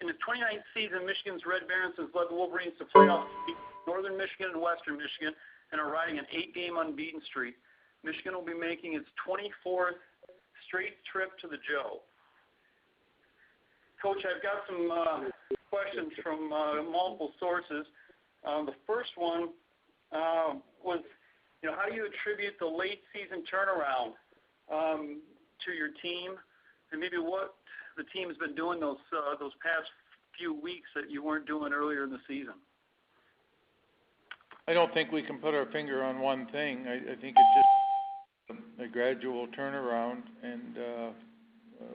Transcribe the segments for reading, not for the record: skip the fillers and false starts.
In the 29th season, Michigan's Red Berensons led the Wolverines to playoffs, Northern Michigan and Western Michigan, and are riding an 8-game unbeaten streak. Michigan will be making its 24th straight trip to the Joe. Coach, I've got some questions from multiple sources. The first one was, how do you attribute the late season turnaround to your team, and maybe what the team has been doing those past few weeks that you weren't doing earlier in the season? I don't think we can put our finger on one thing. I think it's just a gradual turnaround, and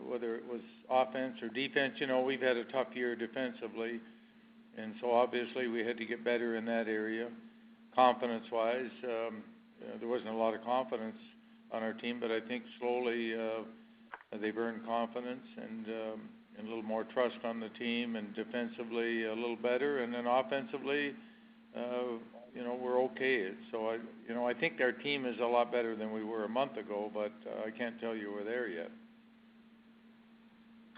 whether it was offense or defense, we've had a tough year defensively, and so obviously we had to get better in that area. Confidence-wise, there wasn't a lot of confidence on our team, but I think slowly they've earned confidence and a little more trust on the team, and defensively a little better, and then offensively, we're okay. So I think our team is a lot better than we were a month ago, but I can't tell you we're there yet.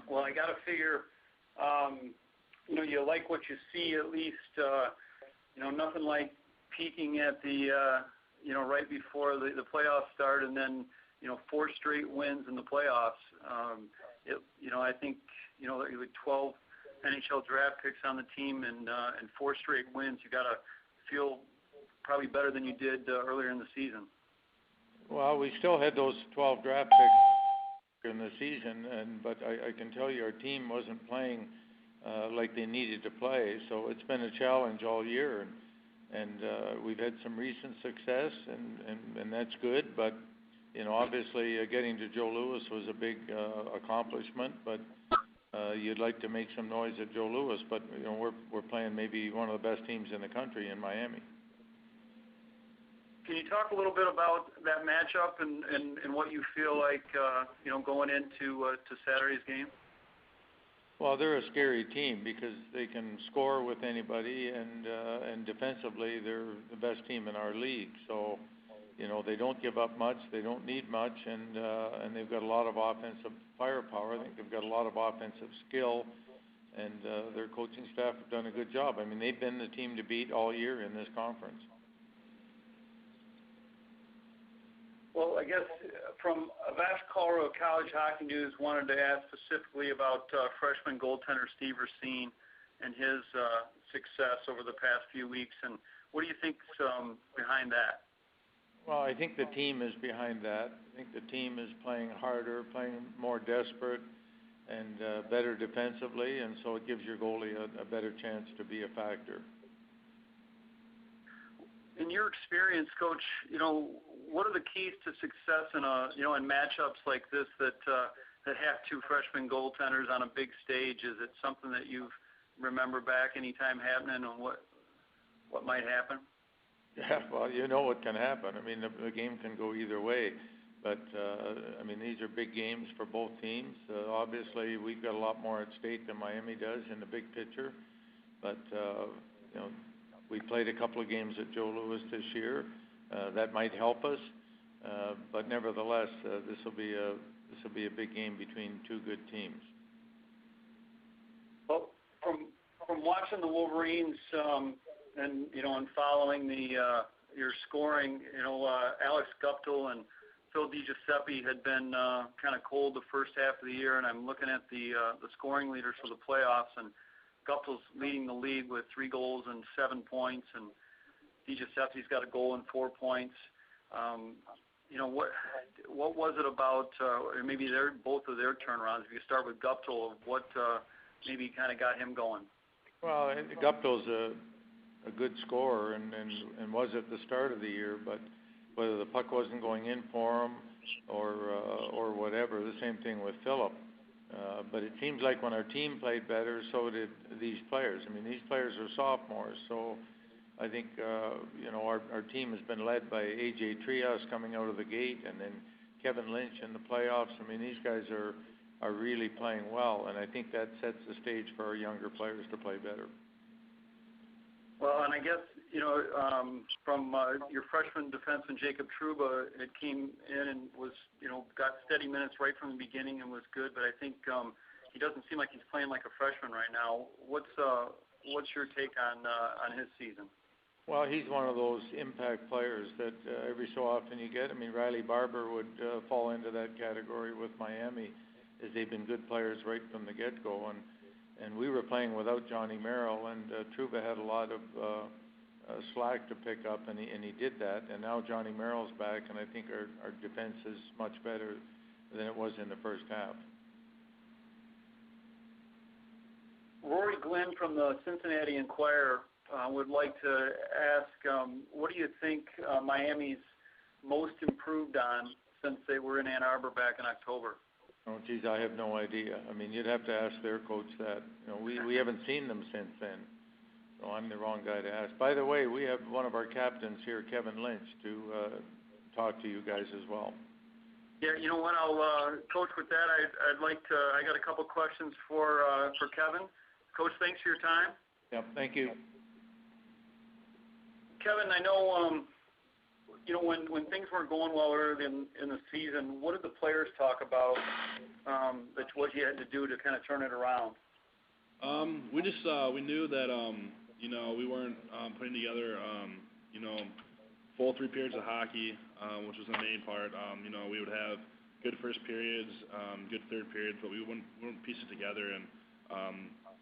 Well, I got to figure, you like what you see at least. Nothing like peaking at the, right before the playoffs start, and then 4 straight wins in the playoffs. I think with 12 NHL draft picks on the team and 4 straight wins, you got to feel probably better than you did earlier in the season. Well, we still had those 12 draft picks in the season, but I can tell you our team wasn't playing like they needed to play, so it's been a challenge all year, and we've had some recent success, and that's good, but obviously getting to Joe Louis was a big accomplishment, but you'd like to make some noise at Joe Louis, but we're playing maybe one of the best teams in the country in Miami. Can you talk a little bit about that matchup and what you feel like going into to Saturday's game? Well, they're a scary team because they can score with anybody, and defensively they're the best team in our league. So, they don't give up much, they don't need much, and they've got a lot of offensive firepower. I think they've got a lot of offensive skill, and their coaching staff have done a good job. I mean, they've been the team to beat all year in this conference. Well, I guess from Avast Colorado College Hockey News wanted to ask specifically about freshman goaltender Steve Racine and his success over the past few weeks, and what do you think's behind that? Well, I think the team is behind that. I think the team is playing harder, playing more desperate, and better defensively, and so it gives your goalie a better chance to be a factor. In your experience, Coach, what are the keys to success in in matchups like this that have 2 freshman goaltenders on a big stage? Is it something that you remember back any time happening, and what might happen? Yeah, well, what can happen. I mean, the game can go either way, but these are big games for both teams. Obviously, we've got a lot more at stake than Miami does in the big picture, but we played a couple of games at Joe Louis this year. That might help us, but nevertheless, this will be a big game between 2 good teams. Well, from watching the Wolverines and following your scoring, Alex Guptill and Phil DiGiuseppe had been kind of cold the first half of the year, and I'm looking at the scoring leaders for the playoffs, and Guptill's leading the league with 3 goals and 7 points, and DiGiuseppe's got a goal and 4 points. What was it about, or maybe both of their turnarounds? If you start with Guptill, what maybe kind of got him going? Well, Guptill's a good scorer and was at the start of the year, but whether the puck wasn't going in for him or whatever, the same thing with Phillip. But it seems like when our team played better, so did these players. I mean, these players are sophomores, so I think our team has been led by A.J. Trias coming out of the gate, and then Kevin Lynch in the playoffs. I mean, these guys are really playing well, and I think that sets the stage for our younger players to play better. Well, and I guess, from your freshman defenseman, Jacob Trouba, it came in and was, got steady minutes right from the beginning and was good. But I think he doesn't seem like he's playing like a freshman right now. What's your take on his season? Well, he's one of those impact players that every so often you get. I mean, Riley Barber would fall into that category with Miami, as they've been good players right from the get-go. And we were playing without Johnny Merrill, and Trouba had a lot of slack to pick up, and he did that. And now Johnny Merrill's back, and I think our defense is much better than it was in the first half. Rory Glenn from the Cincinnati Enquirer would like to ask, what do you think Miami's most improved on since they were in Ann Arbor back in October? Oh, geez, I have no idea. I mean, you'd have to ask their coach that. You know, we haven't seen them since then, so I'm the wrong guy to ask. By the way, we have one of our captains here, Kevin Lynch, to talk to you guys as well. Yeah, you know what? I'll Coach, with that, I'd like to. I got a couple questions for Kevin. Coach, thanks for your time. Yep, thank you. Kevin, I know, you know, when things weren't going well early in the season, what did the players talk about? That's what you had to do to kind of turn it around. We just we knew that you know, we weren't putting together you know, full 3 periods of hockey, which was the main part. You know, we would have good first periods, good third periods, but we wouldn't piece it together. And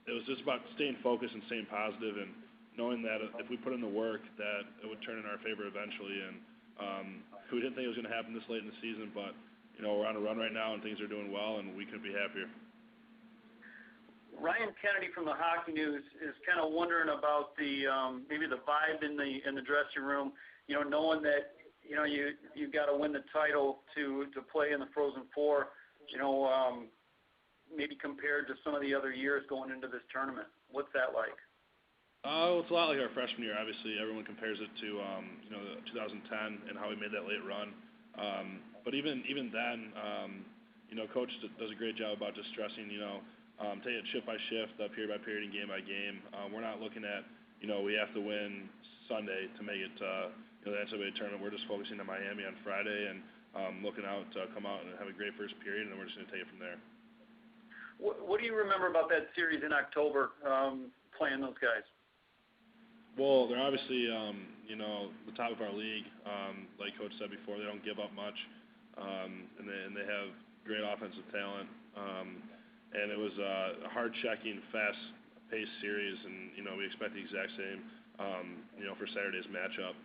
it was just about staying focused and staying positive, and knowing that if we put in the work, that it would turn in our favor eventually. And we didn't think it was going to happen this late in the season, but you know, we're on a run right now, and things are doing well, and we couldn't be happier. Ryan Kennedy from the Hockey News is kind of wondering about the maybe the vibe in the dressing room. You know, knowing that you know you got to win the title to play in the Frozen Four. You know, maybe compared to some of the other years going into this tournament. What's that like? Well, it's a lot like our freshman year. Obviously, everyone compares it to you know, 2010 and how we made that late run. But even then, you know, Coach does a great job about just stressing, you know, take it shift by shift, period by period, and game by game. We're not looking at, you know, we have to win Sunday to make it, you know, the NCAA tournament. We're just focusing on Miami on Friday and looking out to come out and have a great first period, and then we're just going to take it from there. What do you remember about that series in October, playing those guys? Well, they're obviously, you know, the top of our league. Like Coach said before, they don't give up much, and they have great offensive talent. And it was a hard-checking, fast-paced series, and you know, we expect the exact same, you know, for Saturday's matchup.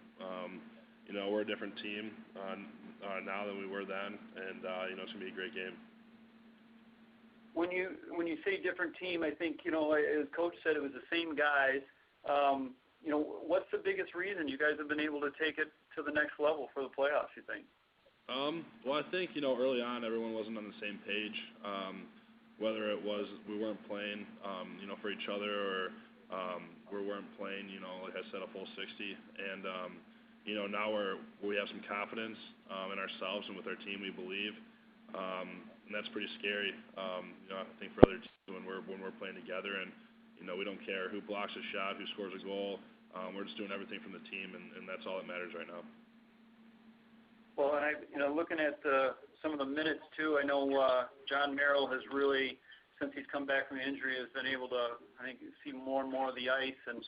You know, we're a different team now than we were then, and you know, it's gonna be a great game. When you say different team, I think, you know, as Coach said, it was the same guys. You know, what's the biggest reason you guys have been able to take it to the next level for the playoffs, you think? Well, I think, you know, early on everyone wasn't on the same page. Whether it was we weren't playing, you know, for each other, or we weren't playing, you know, like I said, a full 60. And, you know, now we have some confidence in ourselves and with our team, we believe. And that's pretty scary, you know, I think for other teams when we're playing together, and, you know, we don't care who blocks a shot, who scores a goal. We're just doing everything from the team, and that's all that matters right now. Well, and you know, looking at some of the minutes too, I know John Merrill has really, since he's come back from the injury, has been able to, I think, see more and more of the ice. And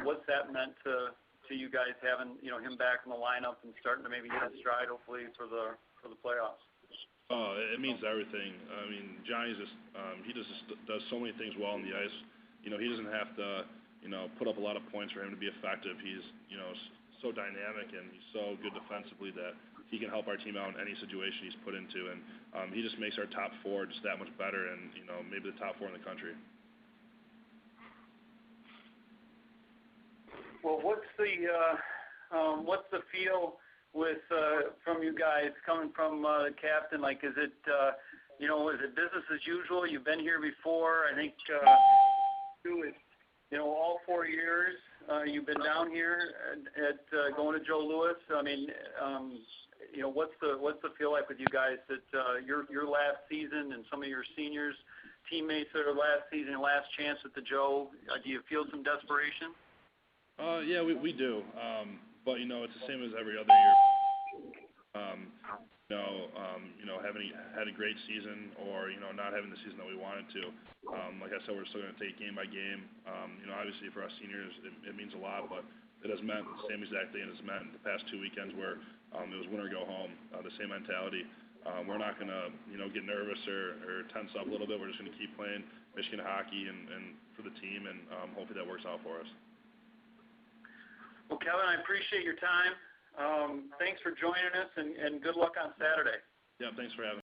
what's that meant to you guys having, you know, him back in the lineup and starting to maybe hit his stride, hopefully for the playoffs? Oh, it means everything. I mean, Johnny's just he just does so many things well on the ice. You know, he doesn't have to, you know, put up a lot of points for him to be effective. He's, you know, so dynamic, and he's so good defensively that he can help our team out in any situation he's put into. And he just makes our top 4 just that much better, and, you know, maybe the top 4 in the country. Well, what's the feel with from you guys coming from the captain? Like, is it you know, is it business as usual? You've been here before. I think you know, all 4 years you've been down here at going to Joe Louis. I mean, you know, what's the feel like with you guys that your last season and some of your seniors, teammates that are last season, last chance at the Joe? Do you feel some desperation? Yeah, we do. But, you know, it's the same as every other year. having had a great season or, not having the season that we wanted to. Like I said, we're still going to take game by game. Obviously for us seniors, it means a lot, but it has meant the same exact thing as meant the past 2 weekends where it was win or go home, the same mentality. We're not going to, get nervous or tense up a little bit. We're just going to keep playing Michigan hockey and for the team, and hopefully that works out for us. Well, Kevin, I appreciate your time. Thanks for joining us, and good luck on Saturday. Yeah, thanks for having me.